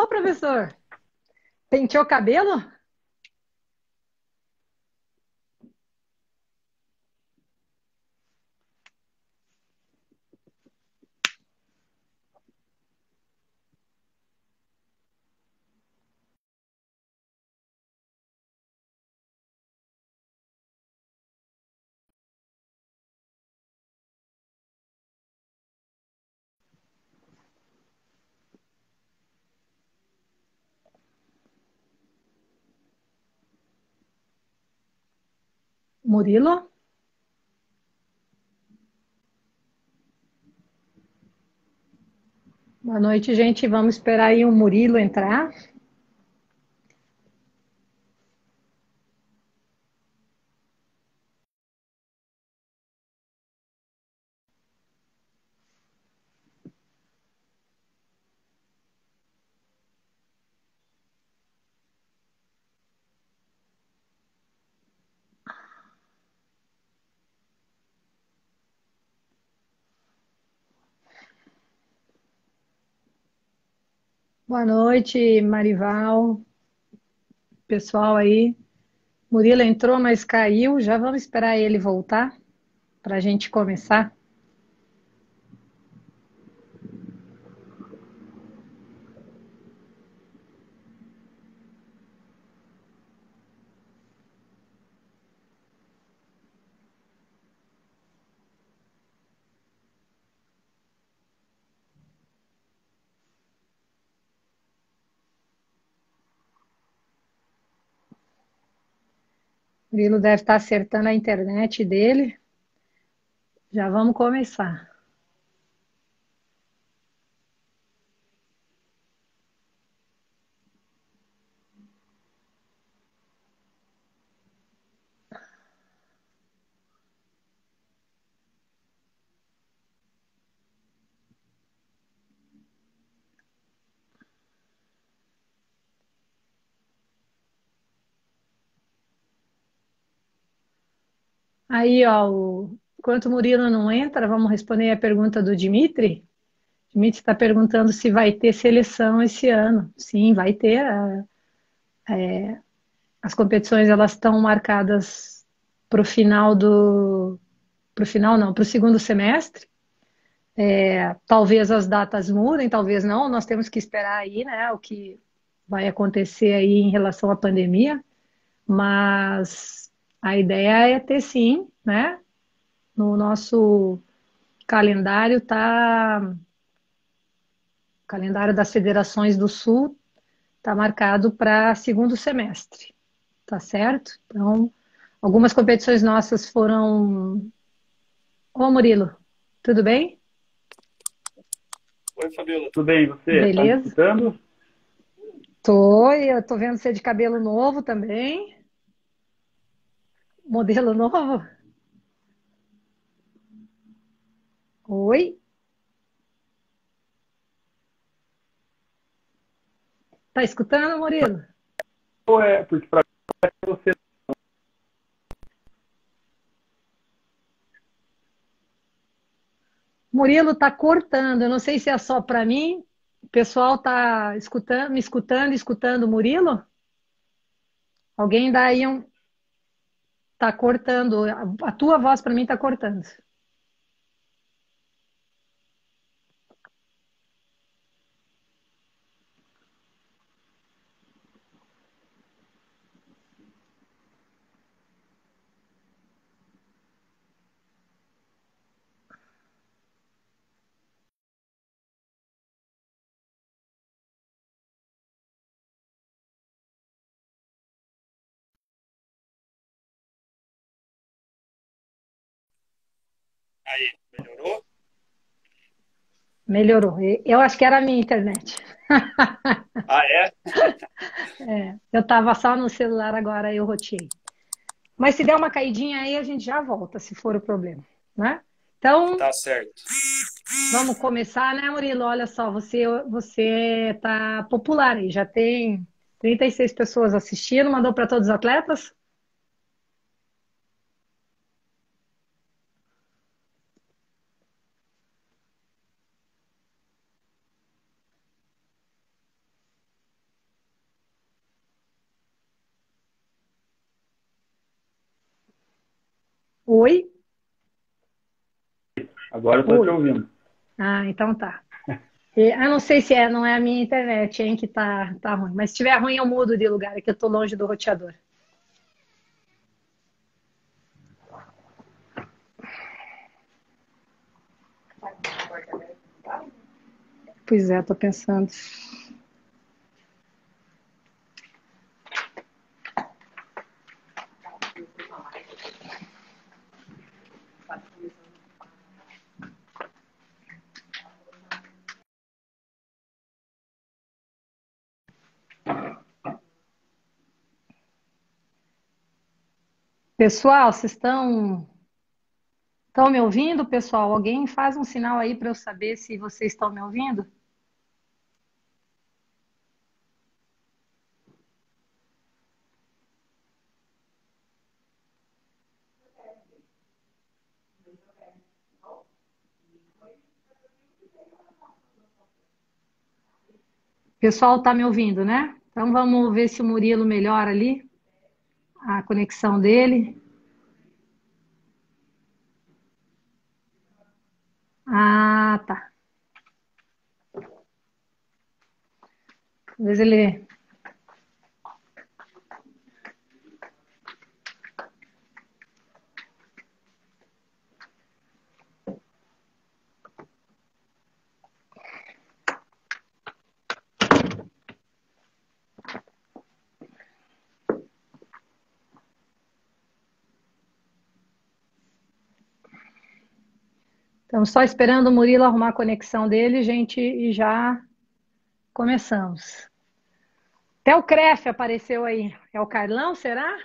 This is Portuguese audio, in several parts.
Ô, professor, penteou o cabelo? Murilo? Boa noite, gente. Vamos esperar aí o Murilo entrar. Boa noite, Marival, pessoal aí. Murilo entrou, mas caiu. Já vamos esperar ele voltar para a gente começar. Murilo deve estar acertando a internet dele. Já vamos começar. Aí, ó, enquanto o Murilo não entra, vamos responder a pergunta do Dimitri. Dimitri está perguntando se vai ter seleção esse ano. Sim, vai ter. As competições elas estão marcadas para o final do, para o final não, para o segundo semestre. Talvez as datas mudem, talvez não. Nós temos que esperar aí, né, o que vai acontecer aí em relação à pandemia. Mas a ideia é ter sim, né? No nosso calendário tá, o calendário das federações do Sul está marcado para segundo semestre, tá certo? Então, algumas competições nossas foram. Ô, Murilo, tudo bem? Oi, Fabiola, tudo bem? E você? Tá me Beleza? escutando? Tô, e eu tô vendo você de cabelo novo também. Modelo novo? Oi? Tá escutando, Murilo? Ou é porque para você Murilo tá cortando. Eu não sei se é só para mim. O pessoal tá escutando, me escutando, escutando o Murilo? Alguém daí tá cortando. A tua voz para mim tá cortando. aí, melhorou? Melhorou. Eu acho que era a minha internet. Ah, é? Eu estava só no celular, agora eu roteei. Mas se der uma caidinha aí, a gente já volta, se for o problema, né? Então, Tá certo. vamos começar, né, Murilo? Olha só, você tá popular aí, já tem 36 pessoas assistindo, mandou para todos os atletas? Oi? Agora eu tô te Oi. ouvindo. Ah, então tá. Eu não sei se não é a minha internet, hein, que tá ruim. Mas se tiver ruim, eu mudo de lugar, é que eu tô longe do roteador. Pois é, tô pensando. Pessoal, vocês estão me ouvindo, pessoal? Alguém faz um sinal aí para eu saber se vocês estão me ouvindo? Pessoal, tá me ouvindo, né? Então vamos ver se o Murilo melhora ali a conexão dele. Ah, tá. Talvez ele. Estamos só esperando o Murilo arrumar a conexão dele, gente, e já começamos. Até o CREF apareceu aí. É o Carlão, será?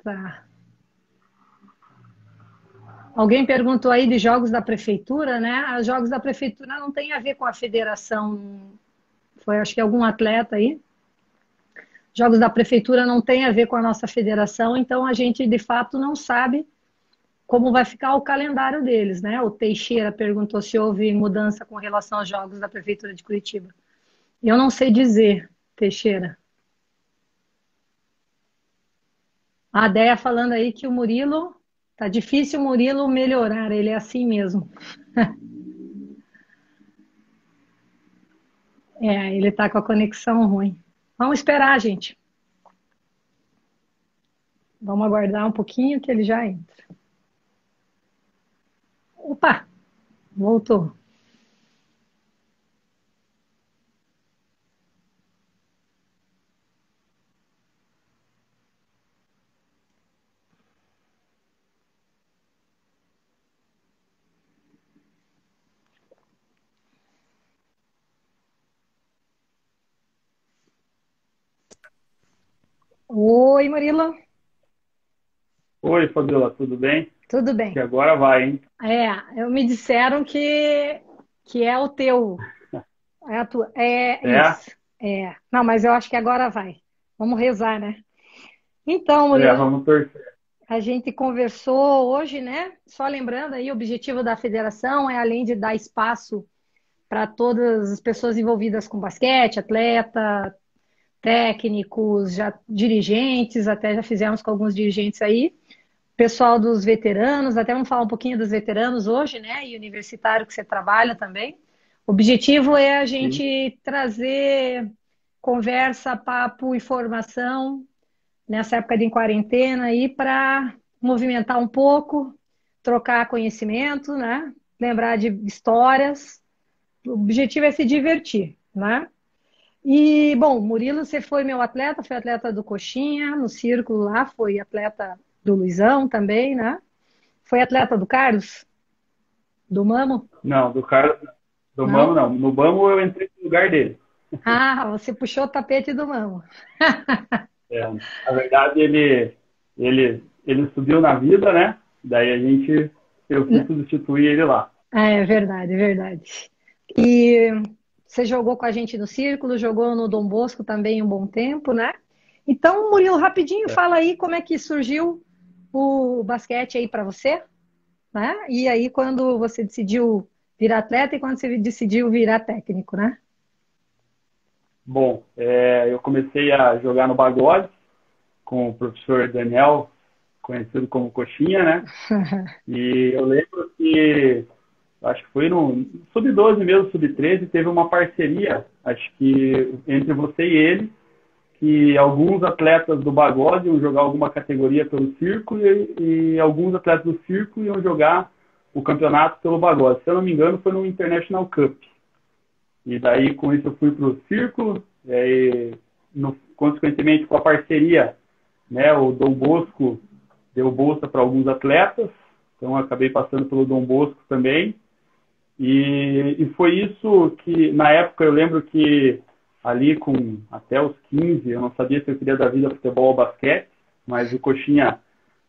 Tá. Alguém perguntou aí de jogos da prefeitura, né? Os jogos da prefeitura não tem a ver com a federação. Foi, acho que algum atleta aí. Jogos da prefeitura não tem a ver com a nossa federação, então a gente de fato não sabe como vai ficar o calendário deles, né? O Teixeira perguntou se houve mudança com relação aos jogos da prefeitura de Curitiba. Eu não sei dizer, Teixeira. A Déia falando aí que o Murilo, tá difícil o Murilo melhorar, ele é assim mesmo. É, ele tá com a conexão ruim. Vamos esperar, gente. Vamos aguardar um pouquinho que ele já entra. Opa, voltou. Oi, Murilo. Oi, Fabiola, tudo bem? Tudo Que bem? agora vai, hein? Me disseram que é o teu, é a tua. É É? isso. É. Não, mas eu acho que agora vai. Vamos rezar, né? Então, Murilo, Vamos torcer. a gente conversou hoje, né? Só lembrando aí, o objetivo da federação é, além de dar espaço para todas as pessoas envolvidas com basquete, atleta, técnicos, já dirigentes, até já fizemos com alguns dirigentes aí, pessoal dos veteranos, até vamos falar um pouquinho dos veteranos hoje, né? E universitário que você trabalha também. O objetivo é a Sim. gente trazer conversa, papo, informação nessa época de quarentena aí para movimentar um pouco, trocar conhecimento, né? Lembrar de histórias. O objetivo é se divertir, né? E, bom, Murilo, você foi meu atleta, foi atleta do Coxinha, no círculo lá, foi atleta do Luizão também, né? Foi atleta do Carlos? Do Mamo? Não, do cara do Mamo Não? não. No Mamo eu entrei no lugar dele. Ah, você puxou o tapete do Mamo. É, na verdade, ele subiu na vida, né? Daí eu fui substituir ele lá. Ah, é verdade, é verdade. E você jogou com a gente no Círculo, jogou no Dom Bosco também um bom tempo, né? Então, Murilo, rapidinho, É. fala aí como é que surgiu o basquete aí para você, né? E aí quando você decidiu virar atleta e quando você decidiu virar técnico, né? Bom, eu comecei a jogar no Bagode com o professor Daniel, conhecido como Coxinha, né? E eu lembro que, acho que foi no Sub-12 mesmo, Sub-13, teve uma parceria, acho que entre você e ele, que alguns atletas do Bagode iam jogar alguma categoria pelo Círculo e alguns atletas do Círculo iam jogar o campeonato pelo Bagode. Se eu não me engano, foi no International Cup. E daí, com isso, eu fui para o Círculo, consequentemente, com a parceria, né, o Dom Bosco deu bolsa para alguns atletas, então eu acabei passando pelo Dom Bosco também. E foi isso que, na época, eu lembro que ali com até os 15, eu não sabia se eu queria dar vida futebol ou basquete, mas o Coxinha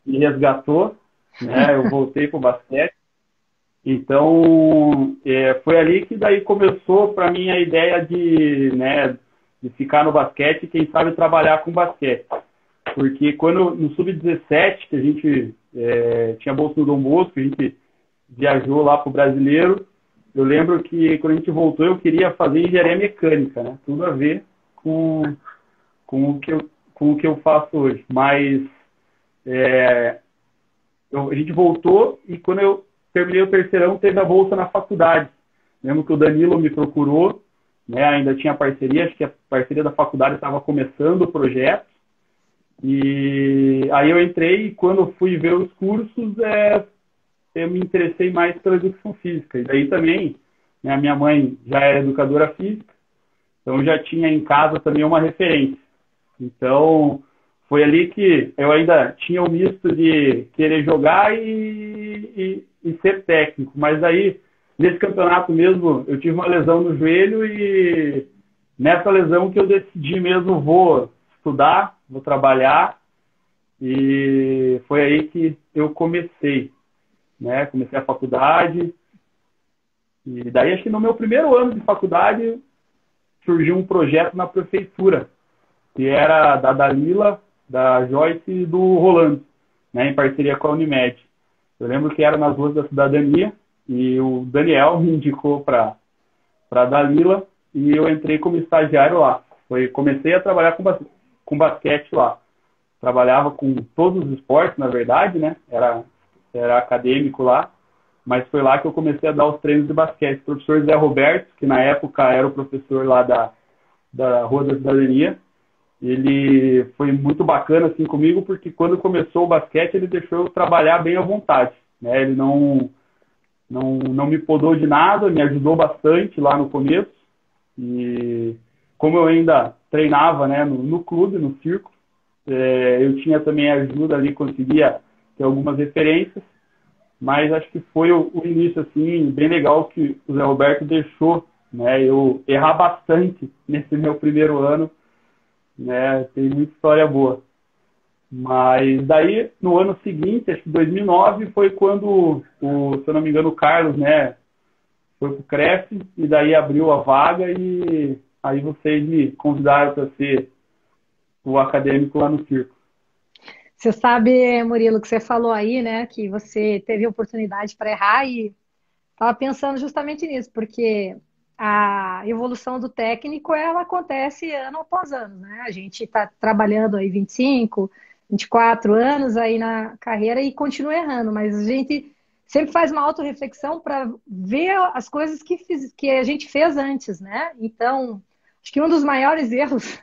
me resgatou, né? Eu voltei para o basquete. Então, foi ali que daí começou para mim a ideia de, né, de ficar no basquete e quem sabe trabalhar com basquete. Porque quando no Sub-17, que a gente tinha bolsa no Dom Bosco, a gente viajou lá para o Brasileiro, eu lembro que quando a gente voltou eu queria fazer engenharia mecânica, né? Tudo a ver com o que eu faço hoje. Mas a gente voltou e quando eu terminei o terceirão teve a bolsa na faculdade. Lembro que o Danilo me procurou, né? Ainda tinha parceria, acho que a parceria da faculdade estava começando o projeto. E aí eu entrei e quando eu fui ver os cursos, eu me interessei mais pela educação física. E daí também, né, a minha mãe já era educadora física, então já tinha em casa também uma referência. Então, foi ali que eu ainda tinha o misto de querer jogar e ser técnico. Mas aí, nesse campeonato mesmo, eu tive uma lesão no joelho e nessa lesão que eu decidi mesmo, vou estudar, vou trabalhar. E foi aí que eu comecei, né? Comecei a faculdade. E daí, acho que no meu primeiro ano de faculdade, surgiu um projeto na prefeitura, que era da Dalila, da Joyce e do Rolando, né, em parceria com a Unimed. Eu lembro que era nas ruas da cidadania e o Daniel me indicou para a Dalila e eu entrei como estagiário lá. Comecei a trabalhar com basquete lá. Trabalhava com todos os esportes, na verdade, né? Era acadêmico lá, mas foi lá que eu comecei a dar os treinos de basquete. O professor Zé Roberto, que na época era o professor lá da Rua da Cidadania, ele foi muito bacana assim comigo, porque quando começou o basquete, ele deixou eu trabalhar bem à vontade, né? Ele não me podou de nada, me ajudou bastante lá no começo. E como eu ainda treinava, né, no clube, no circo, eu tinha também ajuda ali, conseguia ter algumas referências, mas acho que foi o início assim bem legal que o Zé Roberto deixou, né, eu errar bastante nesse meu primeiro ano, né, tem muita história boa. Mas daí, no ano seguinte, acho que 2009, foi quando, se eu não me engano, o Carlos, né, foi pro CREF, e daí abriu a vaga, e aí vocês me convidaram para ser o acadêmico lá no circo. Você sabe, Murilo, que você falou aí, né, que você teve oportunidade para errar e estava pensando justamente nisso, porque a evolução do técnico, ela acontece ano após ano, né? A gente está trabalhando aí 25, 24 anos aí na carreira e continua errando, mas a gente sempre faz uma autorreflexão para ver as coisas que a gente fez antes, né? Então, acho que um dos maiores erros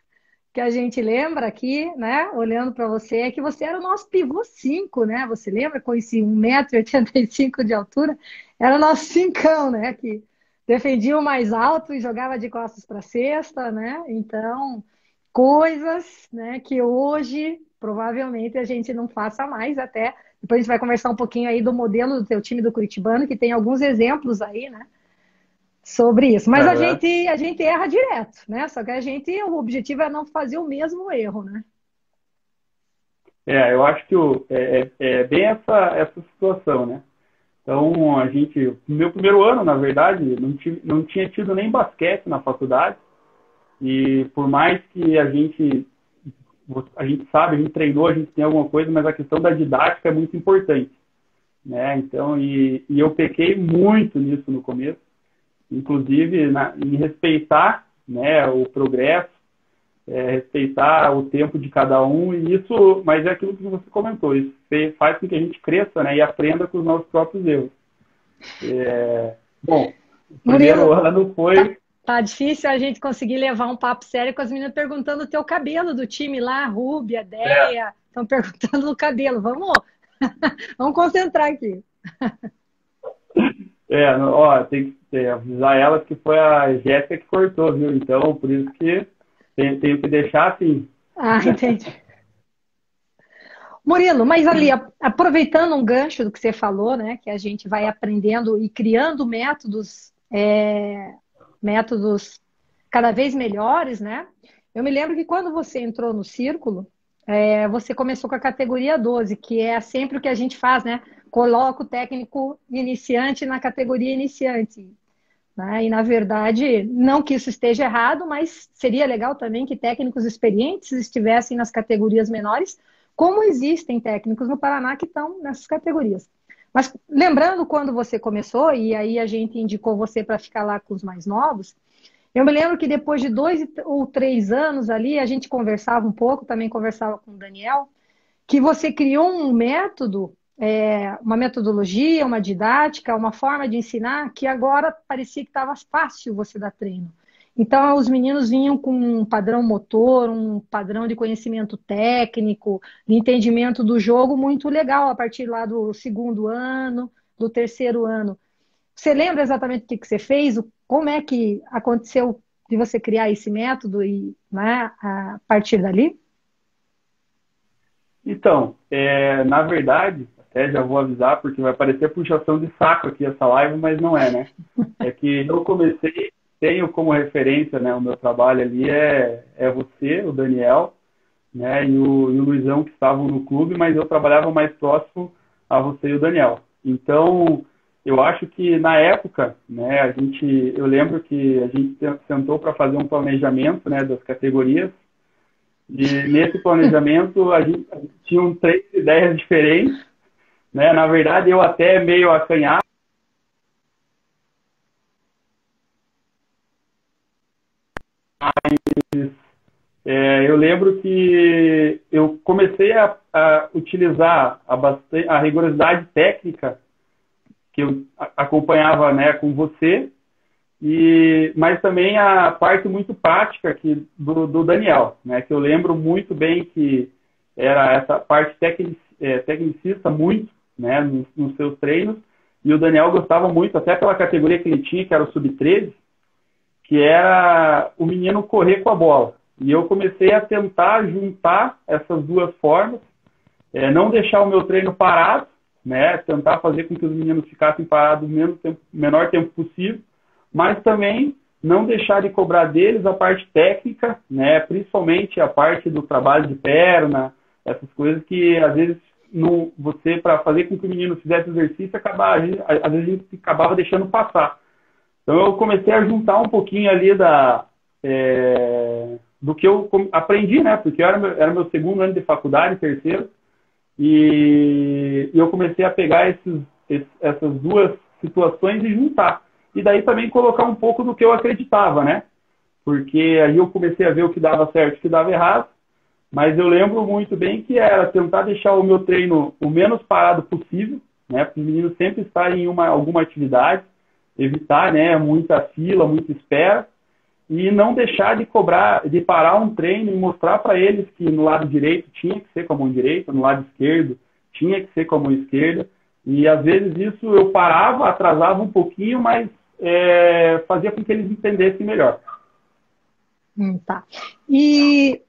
que a gente lembra aqui, né, olhando para você, é que você era o nosso pivô 5, né? Você lembra com esse 1,85 m de altura? Era o nosso cincão, né? Que defendia o mais alto e jogava de costas para a cesta, né? Então, coisas, né, que hoje provavelmente a gente não faça mais, até depois a gente vai conversar um pouquinho aí do modelo do teu time do Curitibano, que tem alguns exemplos aí, né? Sobre isso. Mas a gente erra direto, né? Só que o objetivo é não fazer o mesmo erro, né? Eu acho que é bem essa situação, né? Então, no meu primeiro ano, na verdade, não tinha tido nem basquete na faculdade, e por mais que a gente a gente sabe, a gente treinou, a gente tem alguma coisa, mas a questão da didática é muito importante, né? Então, e eu pequei muito nisso no começo, inclusive em respeitar, né, o progresso, respeitar o tempo de cada um, e isso, mas é aquilo que você comentou, isso faz com que a gente cresça, né, e aprenda com os nossos próprios erros. Bom, o primeiro Murilo, ano foi... tá difícil a gente conseguir levar um papo sério com as meninas perguntando o teu cabelo do time lá, a Rúbia, a Deia, estão perguntando do cabelo. Vamos, vamos concentrar aqui. Ó, tem que avisar elas que foi a Jéssica que cortou, viu? Então, por isso que tenho que deixar assim. Ah, entendi. Murilo, mas ali, aproveitando um gancho do que você falou, né, que a gente vai aprendendo e criando métodos, métodos cada vez melhores, né? Eu me lembro que quando você entrou no Círculo, você começou com a categoria 12, que é sempre o que a gente faz, né? Coloca o técnico iniciante na categoria iniciante. Né? E, na verdade, não que isso esteja errado, mas seria legal também que técnicos experientes estivessem nas categorias menores, como existem técnicos no Paraná que estão nessas categorias. Mas lembrando quando você começou, e aí a gente indicou você para ficar lá com os mais novos, eu me lembro que depois de 2 ou 3 anos ali, a gente conversava um pouco, também conversava com o Daniel, que você criou um método, uma metodologia, uma didática, uma forma de ensinar, que agora parecia que estava fácil você dar treino. Então, os meninos vinham com um padrão motor, um padrão de conhecimento técnico, de entendimento do jogo muito legal a partir lá do segundo ano, do terceiro ano. Você lembra exatamente o que você fez? Como é que aconteceu de você criar esse método e, né, a partir dali? Então, na verdade, até já vou avisar, porque vai parecer puxação de saco aqui essa live, mas não é, né? É que eu comecei, tenho como referência, né, o meu trabalho ali você, o Daniel, né, e o Luizão, que estavam no clube, mas eu trabalhava mais próximo a você e o Daniel. Então, eu acho que na época, né, eu lembro que a gente sentou para fazer um planejamento, né, das categorias, e nesse planejamento a gente tinha 3 ideias diferentes, né? Na verdade, eu até meio acanhado. Eu lembro que eu comecei a utilizar a rigorosidade técnica que eu acompanhava, né, com você, mas também a parte muito prática do Daniel, né, que eu lembro muito bem que era essa parte tecnicista muito, né, nos seus treinos, e o Daniel gostava muito, até pela categoria que ele tinha, que era o sub-13, que era o menino correr com a bola. E eu comecei a tentar juntar essas duas formas, não deixar o meu treino parado, né, tentar fazer com que os meninos ficassem parados o menor tempo possível, mas também não deixar de cobrar deles a parte técnica, né, principalmente a parte do trabalho de perna, essas coisas que às vezes você, para fazer com que o menino fizesse exercício, às vezes a gente acabava deixando passar. Então eu comecei a juntar um pouquinho ali do que eu aprendi, né? Porque era meu segundo ano de faculdade, terceiro, e eu comecei a pegar essas duas situações e juntar. E daí também colocar um pouco do que eu acreditava, né? Porque aí eu comecei a ver o que dava certo e o que dava errado, mas eu lembro muito bem que era tentar deixar o meu treino o menos parado possível, né? Para os meninos sempre estarem em alguma atividade, evitar, né, muita fila, muita espera, e não deixar de parar um treino e mostrar para eles que no lado direito tinha que ser com a mão direita, no lado esquerdo tinha que ser com a mão esquerda, e às vezes isso eu parava, atrasava um pouquinho, mas fazia com que eles entendessem melhor. Tá. E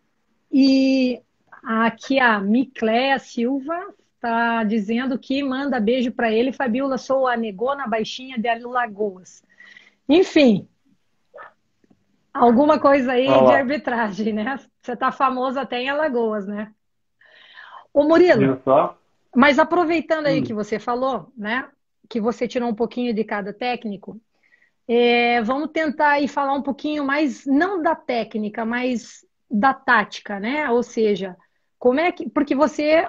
aqui a Micléia Silva está dizendo que manda beijo para ele, Fabiola, sou a negona baixinha de Alagoas. Enfim, alguma coisa aí de arbitragem, né? Você está famoso até em Alagoas, né? Ô Murilo, mas aproveitando aí que você falou, né? Que você tirou um pouquinho de cada técnico, vamos tentar aí falar um pouquinho mais, não da técnica, mas da tática, né? Ou seja, como é que. Porque você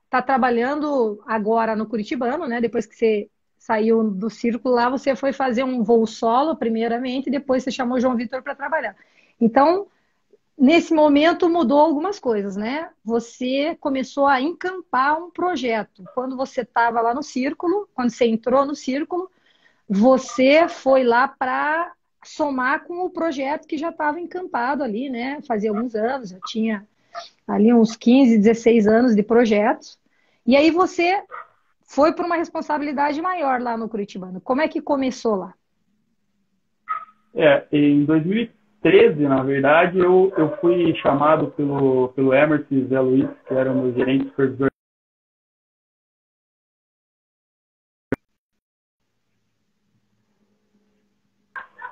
está trabalhando agora no Curitibano, né? Depois que você saiu do círculo lá, você foi fazer um voo solo, primeiramente, e depois você chamou o João Vitor para trabalhar. Então, nesse momento mudou algumas coisas, né? Você começou a encampar um projeto. Quando você estava lá no círculo, quando você entrou no círculo, você foi lá para somar com o projeto que já estava encampado ali, né? Fazia alguns anos, já tinha ali uns 15, 16 anos de projetos. E aí você foi para uma responsabilidade maior lá no Curitibano. Como é que começou lá? Em 2013, na verdade, eu fui chamado pelo Emerson e Zé Luiz, que era o meu gerente supervisor.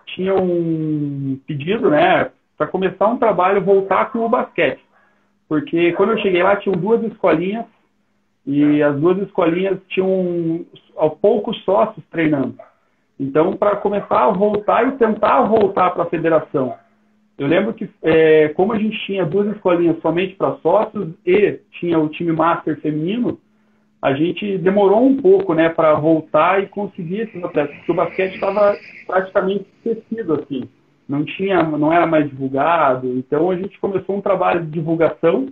Tinha um pedido, né, para começar um trabalho, voltar com o basquete. Porque quando eu cheguei lá, tinham duas escolinhas, e as duas escolinhas tinham poucos sócios treinando. Então, para começar a voltar e tentar voltar para a federação. Eu lembro que, como a gente tinha duas escolinhas somente para sócios e tinha o time master feminino, a gente demorou um pouco, né, para voltar e conseguir esses atletas, porque o basquete estava praticamente esquecido, assim. Não era mais divulgado. Então, a gente começou um trabalho de divulgação,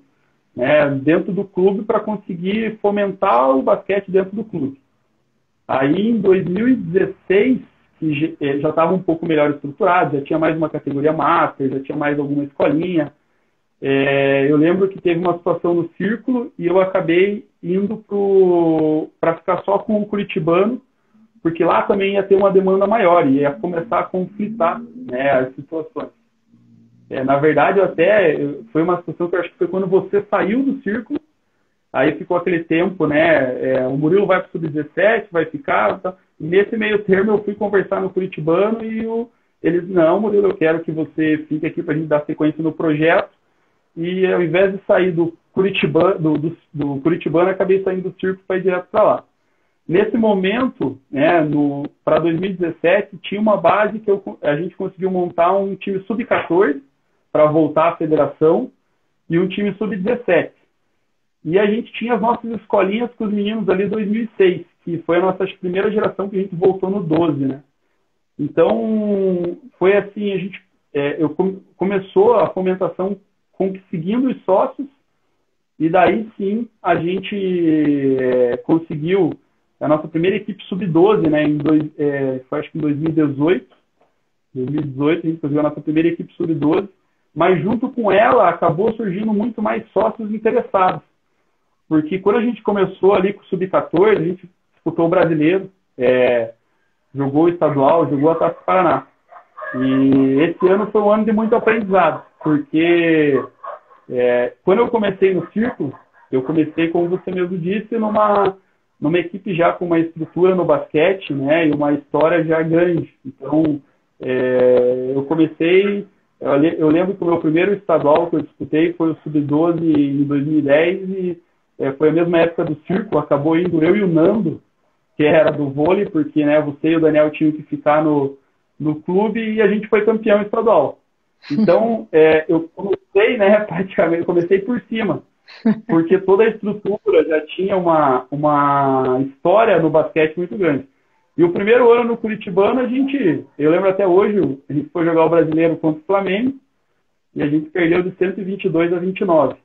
né, dentro do clube para conseguir fomentar o basquete dentro do clube. Aí, em 2016, que já estava um pouco melhor estruturado, já tinha mais uma categoria master, já tinha mais alguma escolinha. Eu lembro que teve uma situação no círculo e eu acabei indo para ficar só com o Curitibano, porque lá também ia ter uma demanda maior e ia começar a conflitar, né, as situações. Na verdade, foi uma situação que eu acho que foi quando você saiu do círculo. Aí ficou aquele tempo, né? O Murilo vai para o Sub-17, vai ficar. Tá? E nesse meio termo, eu fui conversar no Curitibano e eles, não, Murilo, eu quero que você fique aqui para a gente dar sequência no projeto. E ao invés de sair do Curitibano, do Curitibano, acabei saindo do Círculo para ir direto para lá. Nesse momento, né, para 2017, tinha uma base que a gente conseguiu montar um time Sub-14 para voltar à federação e um time Sub-17. E a gente tinha as nossas escolinhas com os meninos ali em 2006, que foi a nossa primeira geração que a gente voltou no 12, né? Então, foi assim, começou a fomentação conseguindo os sócios, e daí sim a gente conseguiu a nossa primeira equipe sub-12, né? Foi acho que em 2018. 2018 a gente conseguiu a nossa primeira equipe sub-12, mas junto com ela acabou surgindo muito mais sócios interessados. Porque quando a gente começou ali com o Sub-14, a gente disputou o brasileiro, jogou o estadual, jogou a Taça Paraná. E esse ano foi um ano de muito aprendizado, porque quando eu comecei no círculo, eu comecei, como você mesmo disse, numa equipe já com uma estrutura no basquete, né, e uma história já grande. Então, eu comecei... Eu lembro que o meu primeiro estadual que eu disputei foi o Sub-12 em 2010 e foi a mesma época do círculo, acabou indo eu e o Nando, que era do vôlei, porque, né, você e o Daniel tinham que ficar no clube e a gente foi campeão estadual. Então, eu comecei, né, praticamente, comecei por cima, porque toda a estrutura já tinha uma história no basquete muito grande. E o primeiro ano no Curitibano, eu lembro até hoje, a gente foi jogar o brasileiro contra o Flamengo e a gente perdeu de 122-29.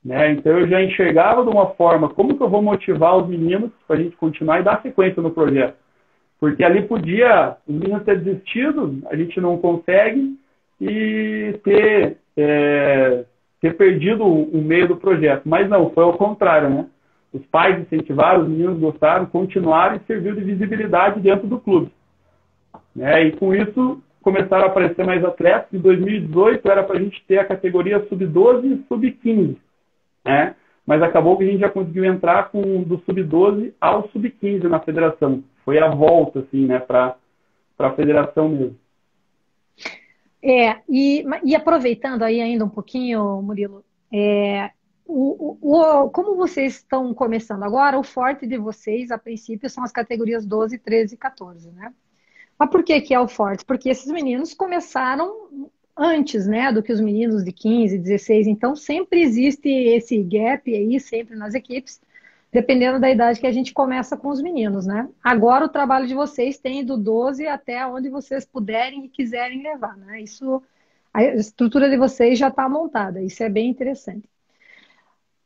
Né? Então eu já enxergava de uma forma como que eu vou motivar os meninos para a gente continuar e dar sequência no projeto. Porque ali podia os meninos ter desistido, a gente não consegue, e ter perdido o meio do projeto. Mas não, foi ao contrário, né? Os pais incentivaram, os meninos gostaram, continuaram e serviu de visibilidade dentro do clube. Né? E com isso começaram a aparecer mais atletas. Em 2018 era para a gente ter a categoria sub-12 e sub-15. Né? Mas acabou que a gente já conseguiu entrar do sub-12 ao sub-15 na federação. Foi a volta, assim, né, para a federação mesmo. E aproveitando aí ainda um pouquinho, Murilo, como vocês estão começando agora, o forte de vocês, a princípio, são as categorias 12, 13 e 14, né? Mas por que é o forte? Porque esses meninos começaram antes, né, do que os meninos de 15, 16. Então, sempre existe esse gap aí, sempre nas equipes, dependendo da idade que a gente começa com os meninos, né? Agora, o trabalho de vocês tem do 12 até onde vocês puderem e quiserem levar, né? Isso, a estrutura de vocês já está montada, isso é bem interessante.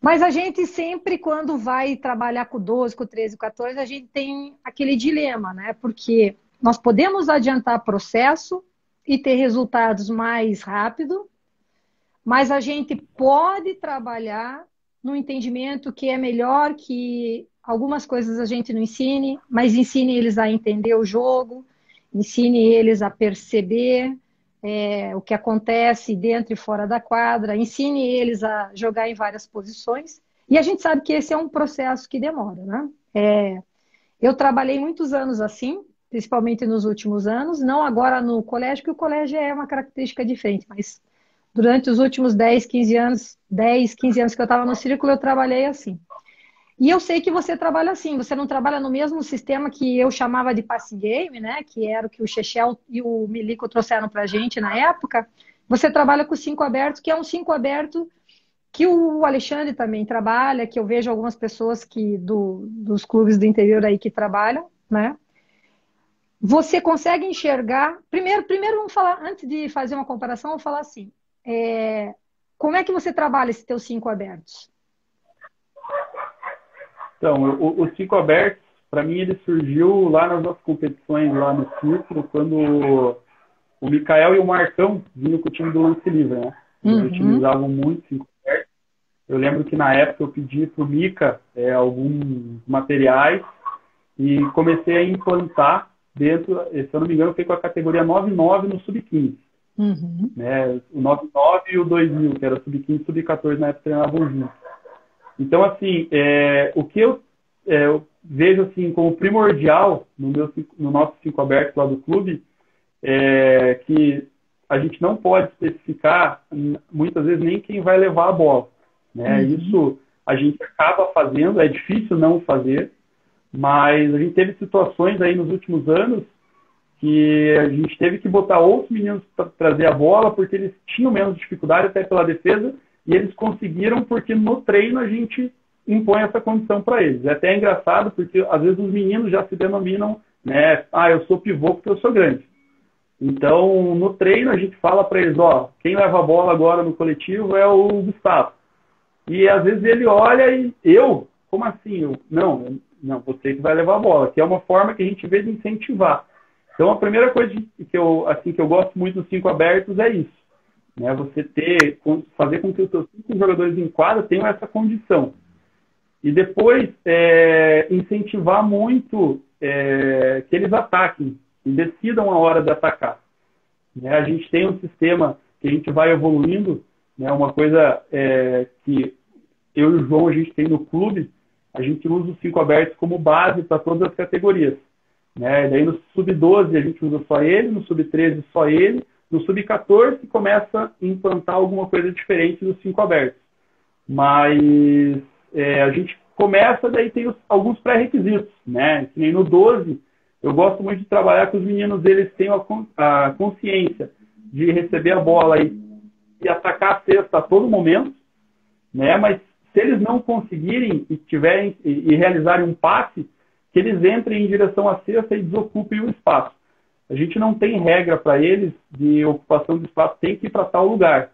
Mas a gente sempre, quando vai trabalhar com 12, com 13, com 14, a gente tem aquele dilema, né? Porque nós podemos adiantar processo e ter resultados mais rápido, mas a gente pode trabalhar no entendimento que é melhor que algumas coisas a gente não ensine, mas ensine eles a entender o jogo, ensine eles a perceber o que acontece dentro e fora da quadra, ensine eles a jogar em várias posições. E a gente sabe que esse é um processo que demora, né? Eu trabalhei muitos anos assim, principalmente nos últimos anos, não agora no colégio, porque o colégio é uma característica diferente, mas durante os últimos 10, 15 anos que eu estava no círculo, eu trabalhei assim. E eu sei que você trabalha assim, você não trabalha no mesmo sistema que eu chamava de passing game, né? Que era o que o Chechel e o Milico trouxeram para a gente na época. Você trabalha com 5 abertos, que é um 5 aberto que o Alexandre também trabalha, que eu vejo algumas pessoas dos clubes do interior aí que trabalham, né? Você consegue enxergar. Primeiro vamos falar, antes de fazer uma comparação, vamos falar assim. Como é que você trabalha esses teus 5 abertos? Então, os 5 abertos, para mim, ele surgiu lá nas nossas competições, lá no círculo, quando o Mikael e o Marcão vinham com o time do lance livre, né? Eles utilizavam muito 5 abertos. Eu lembro que na época eu pedi para o Mika alguns materiais e comecei a implantar dentro, se eu não me engano, foi com a categoria 9-9 no Sub-15. Né? O 9-9 e o 2000, que era Sub-15 e Sub-14 na época treinavam juntos. Então, assim, o que eu vejo assim, como primordial no nosso 5 aberto lá do clube é que a gente não pode especificar, muitas vezes, nem quem vai levar a bola. Né? Isso a gente acaba fazendo, é difícil não fazer, mas a gente teve situações aí nos últimos anos que a gente teve que botar outros meninos para trazer a bola porque eles tinham menos dificuldade até pela defesa e eles conseguiram porque no treino a gente impõe essa condição para eles. É até engraçado porque às vezes os meninos já se denominam, né, eu sou pivô porque eu sou grande. Então, no treino a gente fala para eles, quem leva a bola agora no coletivo é o Gustavo. E às vezes ele olha e como assim? Não, você que vai levar a bola, que é uma forma que a gente vê de incentivar. Então, a primeira coisa que eu gosto muito dos 5 abertos é isso. Né? Você fazer com que os seus 5 jogadores em quadra tenham essa condição. E depois, incentivar muito que eles ataquem e decidam a hora de atacar. Né? A gente tem um sistema que a gente vai evoluindo, né? Uma coisa que eu e o João a gente tem no clube, a gente usa os 5 abertos como base para todas as categorias. Né? Daí no Sub-12 a gente usa só ele, no Sub-13 só ele, no Sub-14 começa a implantar alguma coisa diferente dos 5 abertos. Mas a gente começa, daí tem alguns pré-requisitos. Né? Que nem no 12, eu gosto muito de trabalhar com os meninos, eles têm a consciência de receber a bola e atacar a cesta a todo momento, né? Mas se eles não conseguirem e realizarem um passe, que eles entrem em direção à cesta e desocupem o espaço. A gente não tem regra para eles de ocupação de espaço, tem que ir para tal lugar.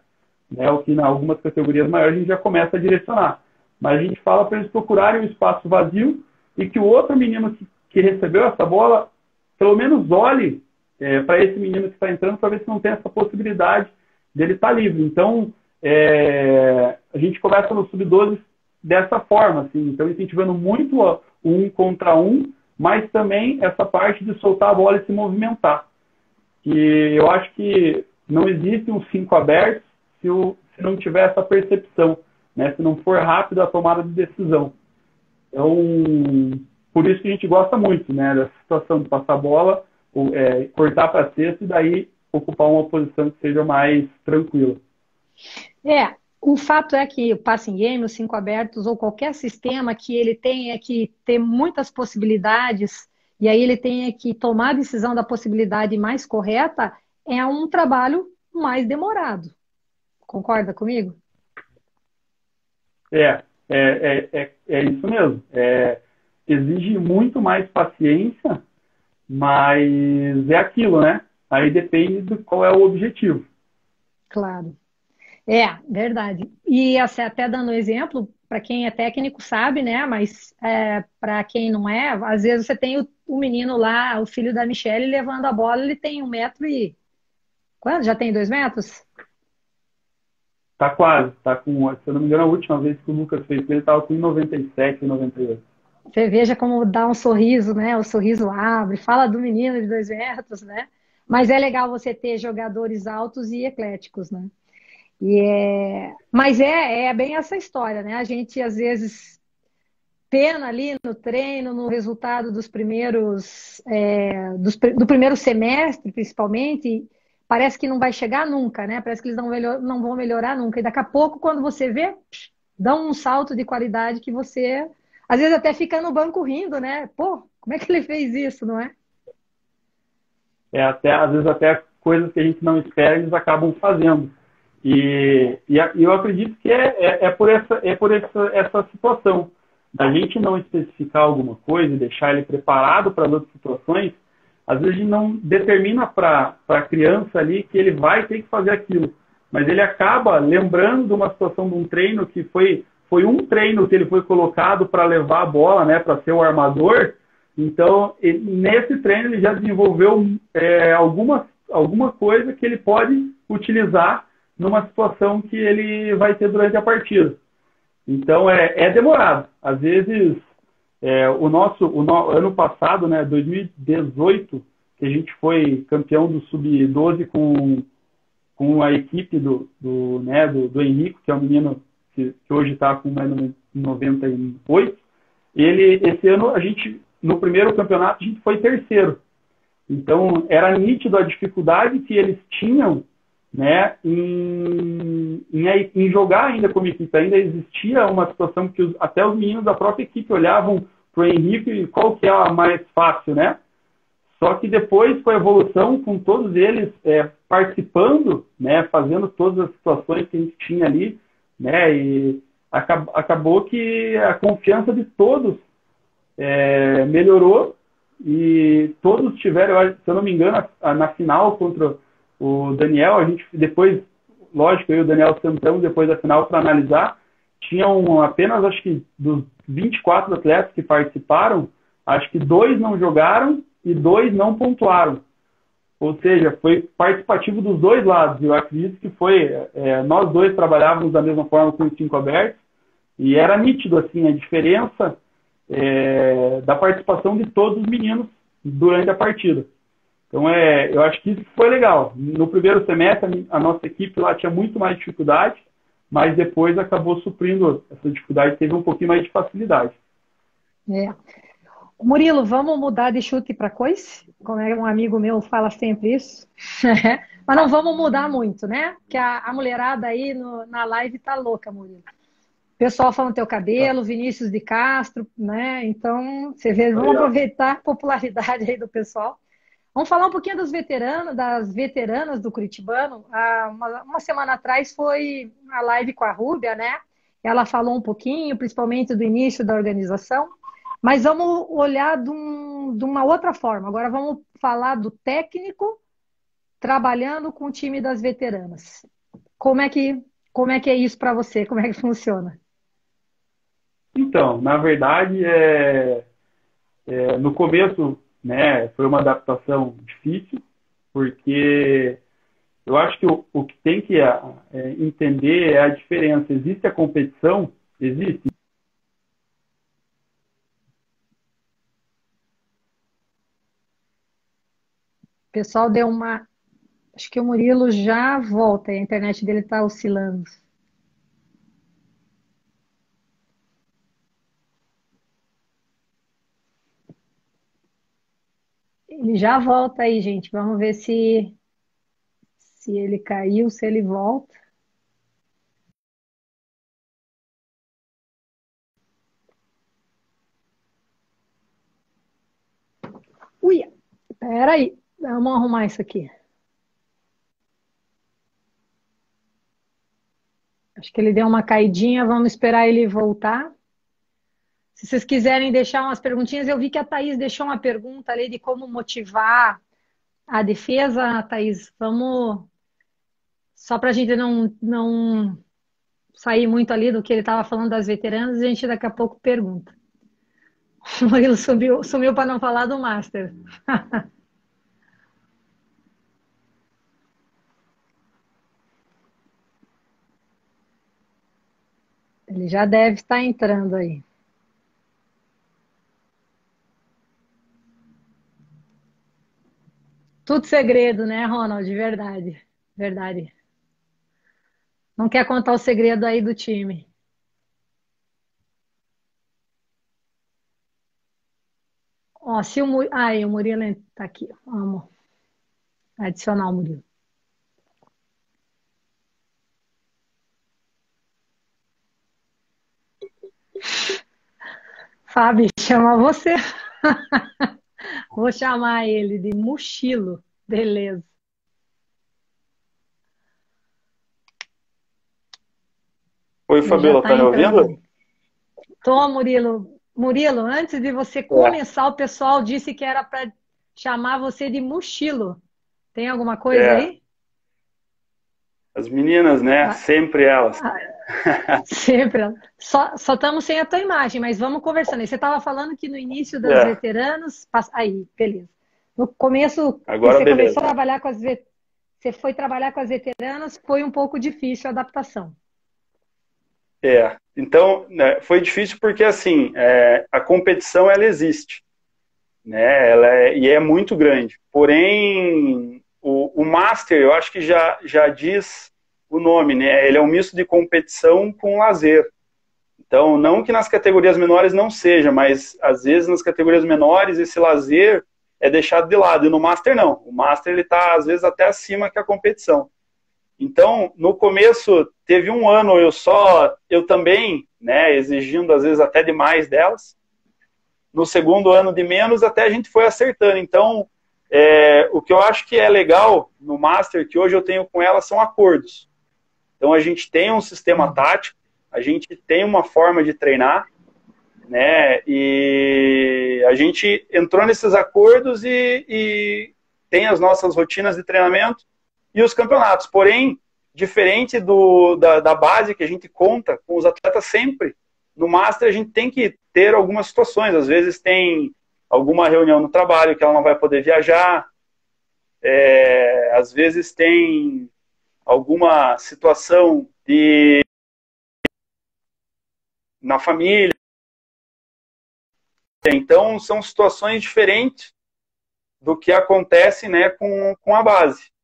Né? O que em algumas categorias maiores a gente já começa a direcionar. Mas a gente fala para eles procurarem um espaço vazio e que o outro menino que recebeu essa bola, pelo menos olhe para esse menino que está entrando para ver se não tem essa possibilidade dele estar livre. Então, a gente começa no Sub-12 dessa forma, assim, então incentivando muito o 1 contra 1, mas também essa parte de soltar a bola e se movimentar. E eu acho que não existe um 5 aberto se não tiver essa percepção, né? Se não for rápido a tomada de decisão. Então, por isso que a gente gosta muito, né, dessa situação de passar a bola, cortar para a cesta e daí ocupar uma posição que seja mais tranquila. O fato é que o passing game, os 5 abertos ou qualquer sistema que ele tenha que ter muitas possibilidades e aí ele tenha que tomar a decisão da possibilidade mais correta, é um trabalho mais demorado. Concorda comigo? É isso mesmo. Exige muito mais paciência, mas é aquilo, né? Aí depende de qual é o objetivo. Claro. É, verdade. E assim, até dando exemplo, para quem é técnico sabe, né? Mas para quem não é, às vezes você tem o menino lá, o filho da Michelle, levando a bola, ele tem 1 metro e. Quanto? Já tem 2 metros? Tá quase, tá com, se eu não me engano, a última vez que o Lucas fez, ele tava com 1,97, 98. Você veja como dá um sorriso, né? O sorriso abre, fala do menino de 2 metros, né? Mas é legal você ter jogadores altos e ecléticos, né? Mas é bem essa história, né? A gente às vezes pena ali no treino, no resultado dos primeiros, do primeiro semestre, principalmente, parece que não vai chegar nunca, né? Parece que eles não vão melhorar nunca. E daqui a pouco, quando você vê, dá um salto de qualidade que você, às vezes até fica no banco rindo, né? Pô, como é que ele fez isso, não é? Às vezes até coisas que a gente não espera, eles acabam fazendo. E eu acredito que essa situação da gente não especificar alguma coisa e deixar ele preparado para as outras situações. Às vezes a gente não determina para a criança ali que ele vai ter que fazer aquilo, mas ele acaba lembrando de uma situação de um treino que foi um treino que ele foi colocado para levar a bola, né, para ser o armador. Então, nesse treino ele já desenvolveu alguma coisa que ele pode utilizar numa situação que ele vai ter durante a partida. Então, é demorado. Às vezes, ano passado, né, 2018, que a gente foi campeão do Sub-12 com a equipe do Henrique, que é um menino que hoje está com 1,98. Esse ano, no primeiro campeonato, a gente foi terceiro. Então, era nítido a dificuldade que eles tinham, né, em jogar ainda como equipe. Ainda existia uma situação que até os meninos da própria equipe olhavam para o Henrique e qual que é a mais fácil, né? Só que depois, com a evolução, com todos eles participando, né, fazendo todas as situações que a gente tinha ali, né, e acabou que a confiança de todos melhorou e todos tiveram, se eu não me engano, na final contra o Daniel, a gente depois, lógico, eu e o Daniel sentamos depois da final para analisar, tinham apenas, acho que dos 24 atletas que participaram, acho que 2 não jogaram e 2 não pontuaram. Ou seja, foi participativo dos dois lados. Eu acredito que nós dois trabalhávamos da mesma forma com os 5 abertos e era nítido assim a diferença da participação de todos os meninos durante a partida. Então, eu acho que isso foi legal. No primeiro semestre, a nossa equipe lá tinha muito mais dificuldade, mas depois acabou suprindo essa dificuldade, teve um pouquinho mais de facilidade. É. Murilo, vamos mudar de chute para coice? Como é um amigo meu fala sempre isso. Mas não vamos mudar muito, né? Porque a mulherada aí na live tá louca, Murilo. Pessoal falando teu Tá. cabelo, Vinícius de Castro, né? Então, você vê, vamos Aí, ó. aproveitar a popularidade aí do pessoal. Vamos falar um pouquinho dos veteranos, das veteranas do Curitibano. Uma semana atrás foi a live com a Rúbia, né? Ela falou um pouquinho, principalmente do início da organização. Mas vamos olhar de uma outra forma. Agora vamos falar do técnico trabalhando com o time das veteranas. Como é que, como é que é isso para você? Como é que funciona? Então, na verdade, no começo, né, foi uma adaptação difícil, porque eu acho que o que tem que entender é a diferença. Existe a competição? Existe. O pessoal deu uma. Acho que o Murilo já volta, a internet dele está oscilando. Ele já volta aí, gente. Vamos ver se ele caiu, se ele volta. Ui, peraí. Vamos arrumar isso aqui. Acho que ele deu uma caidinha, vamos esperar ele voltar. Se vocês quiserem deixar umas perguntinhas, eu vi que a Thaís deixou uma pergunta ali de como motivar a defesa. Thaís, vamos, só para a gente não sair muito ali do que ele estava falando das veteranas, a gente daqui a pouco pergunta. O Murilo sumiu para não falar do Master. Ele já deve estar entrando aí. Tudo segredo, né, Ronald? Verdade. Verdade. Não quer contar o segredo aí do time. Ó, se o Murilo... o Murilo tá aqui. Vamos adicionar o Murilo. Fábio, chama você. Vou chamar ele de Mochilo. Beleza. Oi, Fabiola, tá me ouvindo? Tô, Murilo. Murilo, antes de você começar, o pessoal disse que era para chamar você de Mochilo. Tem alguma coisa aí? As meninas, né? Sempre elas. Sempre. Só estamos sem a tua imagem, mas vamos conversando. E você estava falando que no início das veteranos. Aí, beleza. No começo, agora você beleza. começou a trabalhar com você foi trabalhar com as veteranas, foi um pouco difícil a adaptação. Então, né, foi difícil porque, assim, a competição, ela existe, né, e é muito grande. Porém, o Master, eu acho que já diz o nome, né, ele é um misto de competição com lazer. Então, não que nas categorias menores não seja, mas, às vezes, nas categorias menores, esse lazer é deixado de lado, e no Master, não. O Master, ele está, às vezes, até acima que a competição. Então, no começo, teve um ano eu também, né, exigindo às vezes até demais delas. No segundo ano de menos, até a gente foi acertando. Então, o que eu acho que é legal no Master, que hoje eu tenho com elas, são acordos. Então, a gente tem um sistema tático, a gente tem uma forma de treinar, né, e a gente entrou nesses acordos e tem as nossas rotinas de treinamento e os campeonatos. Porém, diferente da base que a gente conta com os atletas sempre, no Master a gente tem que ter algumas situações. Às vezes tem alguma reunião no trabalho que ela não vai poder viajar, às vezes tem alguma situação na família. Então, são situações diferentes do que acontece, né, com a base.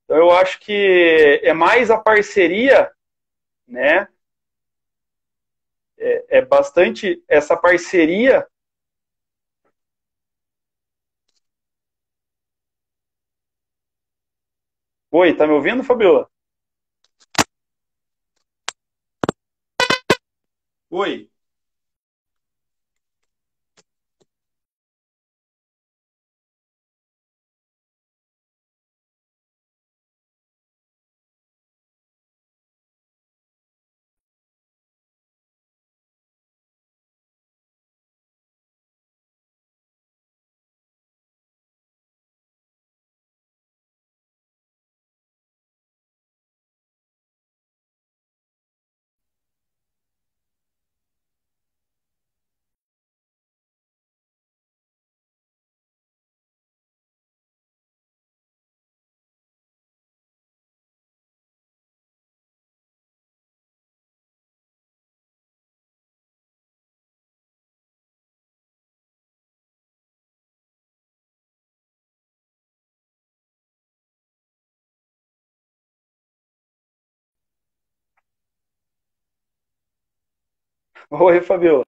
Então, eu acho que é mais a parceria, né? É bastante essa parceria. Oi, tá me ouvindo, Fabiola? Oi. Oi, Fabiola.